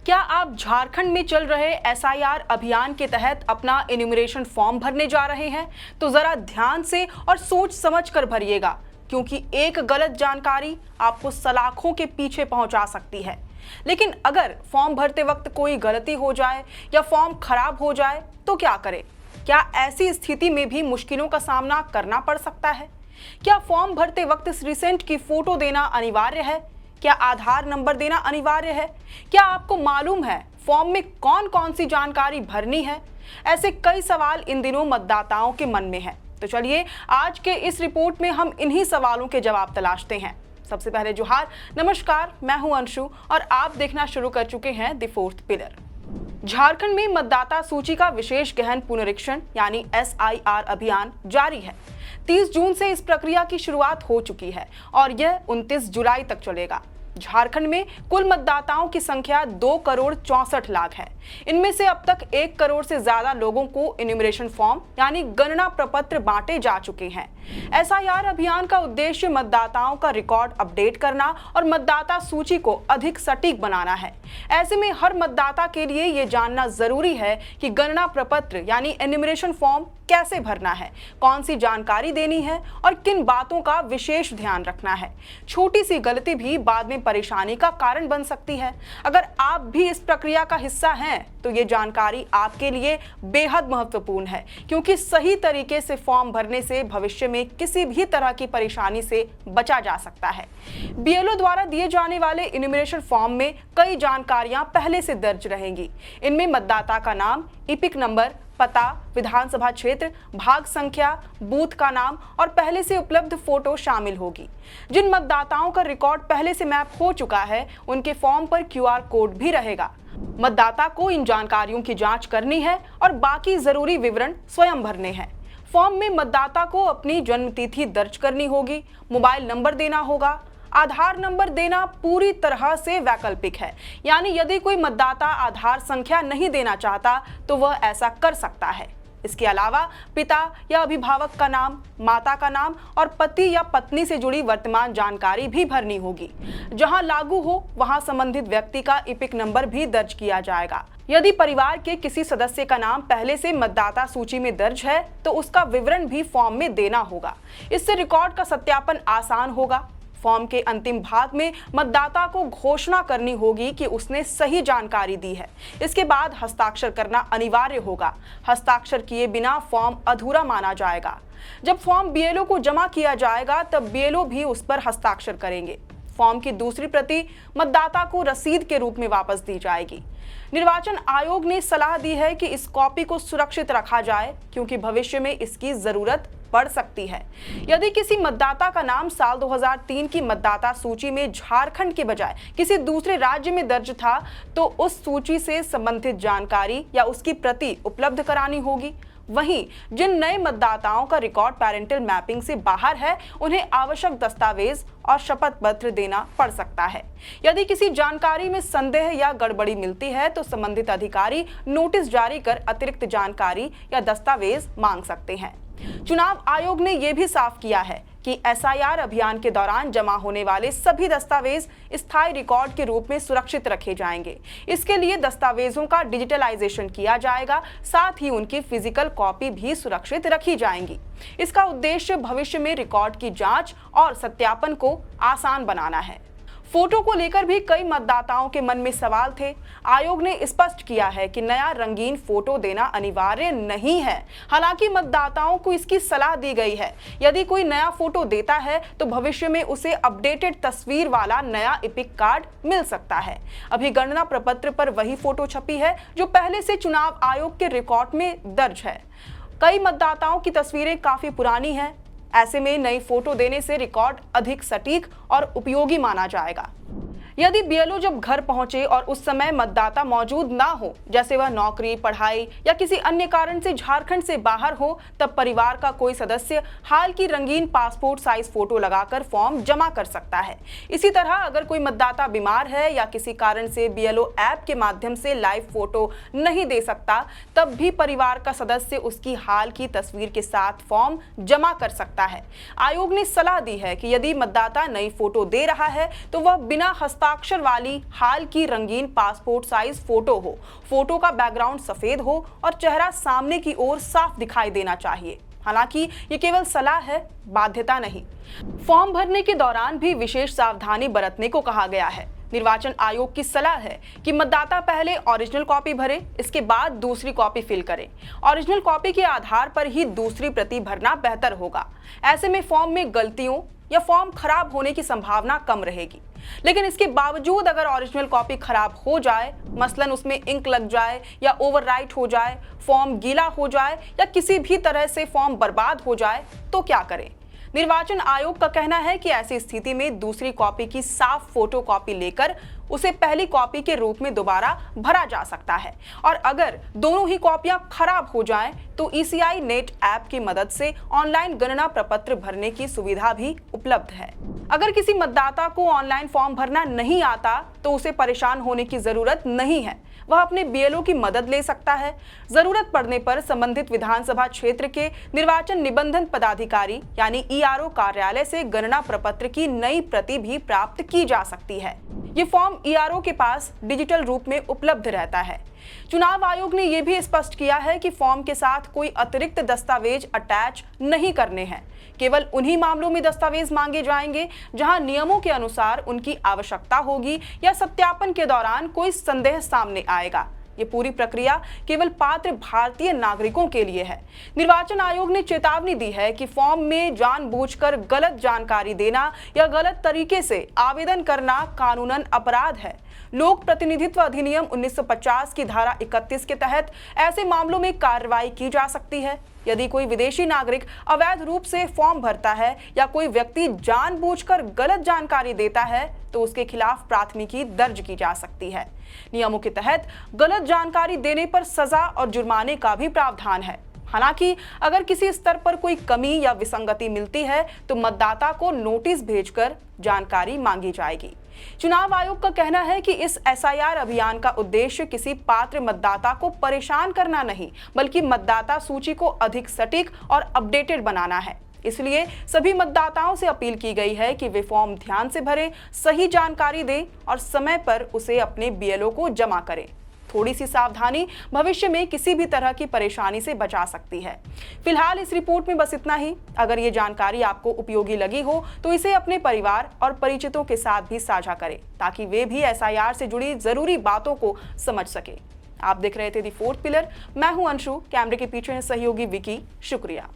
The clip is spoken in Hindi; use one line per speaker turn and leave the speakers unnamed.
क्या आप झारखंड में चल रहे एसआईआर अभियान के तहत अपना इन्यूमरेशन फॉर्म भरने जा रहे हैं? तो जरा ध्यान से और सोच समझ कर भरिएगा, क्योंकि एक गलत जानकारी आपको सलाखों के पीछे पहुंचा सकती है। लेकिन अगर फॉर्म भरते वक्त कोई गलती हो जाए या फॉर्म खराब हो जाए तो क्या करें? क्या ऐसी स्थिति में भी मुश्किलों का सामना करना पड़ सकता है? क्या फॉर्म भरते वक्त रिसेंट की फोटो देना अनिवार्य है? क्या आधार नंबर देना अनिवार्य है? क्या आपको मालूम है फॉर्म में कौन कौन सी जानकारी भरनी है? ऐसे कई सवाल इन दिनों मतदाताओं के मन में है। तो चलिए आज के इस रिपोर्ट में हम इन्हीं सवालों के जवाब तलाशते हैं। सबसे पहले जोहार, नमस्कार, मैं हूं अंशु और आप देखना शुरू कर चुके हैं द फोर्थ पिलर। झारखंड में मतदाता सूची का विशेष गहन पुनरीक्षण यानी एसआईआर अभियान जारी है। 30 जून से इस प्रक्रिया की शुरुआत हो चुकी है और यह 29 जुलाई तक चलेगा। झारखंड में कुल मतदाताओं की संख्या 2,64,00,000 है। इनमें से अब तक 1 करोड़ से ज्यादा लोगों को इन्यूमरेशन फॉर्म यानी गणना प्रपत्र बांटे जा चुके हैं। एसआईआर अभियान का उद्देश्य मतदाताओं का रिकॉर्ड अपडेट करना और मतदाता सूची को अधिक सटीक बनाना है। ऐसे में हर मतदाता के लिए ये जानना जरूरी है कि गणना प्रपत्र यानी इन्यूमरेशन फॉर्म कैसे भरना है, कौन सी जानकारी देनी है और किन बातों का विशेष ध्यान रखना है। छोटी सी गलती भी बाद में परेशानी का कारण बन सकती है। अगर आप भी इस प्रक्रिया का हिस्सा हैं तो ये जानकारी आपके लिए बेहद महत्वपूर्ण है, क्योंकि सही तरीके से फॉर्म भरने से भविष्य में किसी भी तरह की परेशानी से बचा जा सकता है। बीएलओ द्वारा दिए जाने वाले इन्यूमरेशन फॉर्म में कई जानकारियां पहले से दर्ज रहेंगी। इनमें मतदाता का नाम, इपिक नंबर, पता, विधानसभा क्षेत्र, भाग संख्या, बूथ का नाम और पहले से उपलब्ध फोटो शामिल होगी। जिन मतदाताओं का रिकॉर्ड पहले से मैप हो चुका है उनके फॉर्म पर क्यूआर कोड भी रहेगा। मतदाता को इन जानकारियों की जांच करनी है और बाकी जरूरी विवरण स्वयं भरने हैं। फॉर्म में मतदाता को अपनी जन्म तिथि दर्ज करनी होगी, मोबाइल नंबर देना होगा। आधार नंबर देना पूरी तरह से वैकल्पिक है, यानी यदि कोई मतदाता आधार संख्या नहीं देना चाहता तो वह ऐसा कर सकता है। इसके अलावा पिता या अभिभावक का नाम, माता का नाम और पति या पत्नी से जुड़ी वर्तमान जानकारी भी भरनी होगी। जहां लागू हो वहां संबंधित व्यक्ति का इपिक नंबर भी दर्ज किया जाएगा। यदि परिवार के किसी सदस्य का नाम पहले से मतदाता सूची में दर्ज है तो उसका विवरण भी फॉर्म में देना होगा। इससे रिकॉर्ड का सत्यापन आसान होगा। फॉर्म के अंतिम भाग में मतदाता को घोषणा करनी होगी कि उसने सही जानकारी दी है। इसके बाद हस्ताक्षर करना अनिवार्य होगा। हस्ताक्षर किए बिना फॉर्म अधूरा माना जाएगा। जब फॉर्म बीएलओ को जमा किया जाएगा तब बीएलओ भी उस पर हस्ताक्षर करेंगे। फॉर्म की दूसरी प्रति मतदाता को रसीद के रूप में वापस दी जाएगी। निर्वाचन आयोग ने सलाह दी है कि इस कॉपी को सुरक्षित रखा जाए, क्योंकि भविष्य में इसकी जरूरत पड़ सकती है। यदि किसी मतदाता का नाम साल 2003 की मतदाता सूची में झारखंड के बजाय किसी दूसरे राज्य में दर्ज था तो उस सूची से संबंधित जानकारी या उसकी प्रति उपलब्ध करानी होगी। वहीं जिन नए मतदाताओं का रिकॉर्ड पेरेंटल मैपिंग से बाहर है उन्हें आवश्यक दस्तावेज और शपथ पत्र देना पड़ सकता है। यदि किसी जानकारी में संदेह या गड़बड़ी मिलती है तो संबंधित अधिकारी नोटिस जारी कर अतिरिक्त जानकारी या दस्तावेज मांग सकते हैं। चुनाव आयोग ने यह भी साफ किया है कि एसआईआर अभियान के दौरान जमा होने वाले सभी दस्तावेज स्थायी रिकॉर्ड के रूप में सुरक्षित रखे जाएंगे। इसके लिए दस्तावेजों का डिजिटलाइजेशन किया जाएगा, साथ ही उनकी फिजिकल कॉपी भी सुरक्षित रखी जाएंगी। इसका उद्देश्य भविष्य में रिकॉर्ड की जांच और सत्यापन को आसान बनाना है। फोटो को लेकर भी कई मतदाताओं के मन में सवाल थे। आयोग ने स्पष्ट किया है कि नया रंगीन फोटो देना अनिवार्य नहीं है। हालांकि मतदाताओं को इसकी सलाह दी गई है। यदि कोई नया फोटो देता है तो भविष्य में उसे अपडेटेड तस्वीर वाला नया इपिक कार्ड मिल सकता है। अभी गणना प्रपत्र पर वही फोटो छपी है जो पहले से चुनाव आयोग के रिकॉर्ड में दर्ज है। कई मतदाताओं की तस्वीरें काफी पुरानी हैं। ऐसे में नई फोटो देने से रिकॉर्ड अधिक सटीक और उपयोगी माना जाएगा। यदि बीएलओ जब घर पहुंचे और उस समय मतदाता मौजूद ना हो, जैसे वह नौकरी, पढ़ाई या किसी अन्य कारण से झारखंड से बाहर हो, तब परिवार का कोई सदस्य हाल की रंगीन पासपोर्ट साइज फोटो लगाकर फॉर्म जमा कर सकता है। इसी तरह अगर कोई मतदाता बीमार है या किसी कारण से बीएलओ ऐप के माध्यम से लाइव फोटो नहीं दे सकता, तब भी परिवार का सदस्य उसकी हाल की तस्वीर के साथ फॉर्म जमा कर सकता है। आयोग ने सलाह दी है कि यदि मतदाता नई फोटो दे रहा है तो वह बिना हस्ताक्षर हस्ताक्षर वाली हाल की रंगीन पासपोर्ट साइज फोटो हो, फोटो का बैकग्राउंड सफेद हो और चेहरा सामने की ओर साफ दिखाई देना चाहिए। हालांकि ये केवल सलाह है, बाध्यता नहीं। फॉर्म भरने के दौरान भी विशेष सावधानी बरतने को कहा गया है। निर्वाचन आयोग की सलाह है कि मतदाता पहले ओरिजिनल कॉपी भरे, इसके बाद दूसरी कॉपी फिल करें। ओरिजिनल कॉपी के आधार पर ही दूसरी प्रति भरना बेहतर होगा। ऐसे में फॉर्म में गलतियों या फॉर्म खराब होने की संभावना कम रहेगी। लेकिन इसके बावजूद अगर ओरिजिनल कॉपी खराब हो जाए, मसलन उसमें इंक लग जाए या ओवरराइट हो जाए, फॉर्म गीला हो जाए या किसी भी तरह से फॉर्म बर्बाद हो जाए, तो क्या करें? निर्वाचन आयोग का कहना है कि ऐसी स्थिति में दूसरी कॉपी की साफ फोटो कॉपी लेकर उसे पहली कॉपी के रूप में दोबारा भरा जा सकता है। और अगर दोनों ही कॉपियां खराब हो जाएं, तो ECI नेट ऐप की मदद से ऑनलाइन गणना प्रपत्र भरने की सुविधा भी उपलब्ध है। अगर किसी मतदाता को ऑनलाइन फॉर्म भरना नहीं आता तो उसे परेशान होने की जरूरत नहीं है। वह अपने BLO की मदद ले सकता है। जरूरत पड़ने पर संबंधित विधानसभा क्षेत्र के निर्वाचन निबंधन पदाधिकारी यानी ERO कार्यालय से गणना प्रपत्र की नई प्रति भी प्राप्त की जा सकती है। ये फॉर्म ERO के पास डिजिटल रूप में उपलब्ध रहता है। चुनाव आयोग ने यह भी स्पष्ट किया है कि फॉर्म के साथ कोई अतिरिक्त दस्तावेज अटैच नहीं करने हैं। केवल उन्हीं मामलों में दस्तावेज मांगे जाएंगे जहां नियमों के अनुसार उनकी आवश्यकता होगी या सत्यापन के दौरान कोई संदेह सामने आएगा। ये पूरी प्रक्रिया केवल पात्र भारतीय नागरिकों के लिए है। निर्वाचन आयोग ने चेतावनी दी है कि फॉर्म में जानबूझकर गलत जानकारी देना या गलत तरीके से आवेदन करना कानूनन अपराध है। लोक प्रतिनिधित्व अधिनियम 1950 की धारा 31 के तहत ऐसे मामलों में कार्रवाई की जा सकती है। यदि कोई विदेशी नागरिक अवैध रूप से फॉर्म भरता है या कोई व्यक्ति जानबूझकर गलत जानकारी देता है तो उसके खिलाफ प्राथमिकी दर्ज की जा सकती है। नियमों के तहत गलत जानकारी देने पर सजा और जुर्माने का भी प्रावधान है। हालांकि अगर किसी स्तर पर कोई कमी या विसंगति मिलती है तो मतदाता को नोटिस भेजकर जानकारी मांगी जाएगी। चुनाव आयोग का कहना है कि इस SIR अभियान का उद्देश्य किसी पात्र मतदाता को परेशान करना नहीं, बल्कि मतदाता सूची को अधिक सटीक और अपडेटेड बनाना है। इसलिए सभी मतदाताओं से अपील की गई है कि वे फॉर्म ध्यान से भरें, सही जानकारी दें और समय पर उसे अपने BLO को जमा करें। थोड़ी सी सावधानी भविष्य में किसी भी तरह की परेशानी से बचा सकती है। फिलहाल इस रिपोर्ट में बस इतना ही। अगर ये जानकारी आपको उपयोगी लगी हो तो इसे अपने परिवार और परिचितों के साथ भी साझा करें ताकि वे भी SIR से जुड़ी जरूरी बातों को समझ सके। आप देख रहे थे दी फोर्थ पिलर। मैं हूं अंशु, कैमरे के पीछे है सहयोगी विकी। शुक्रिया।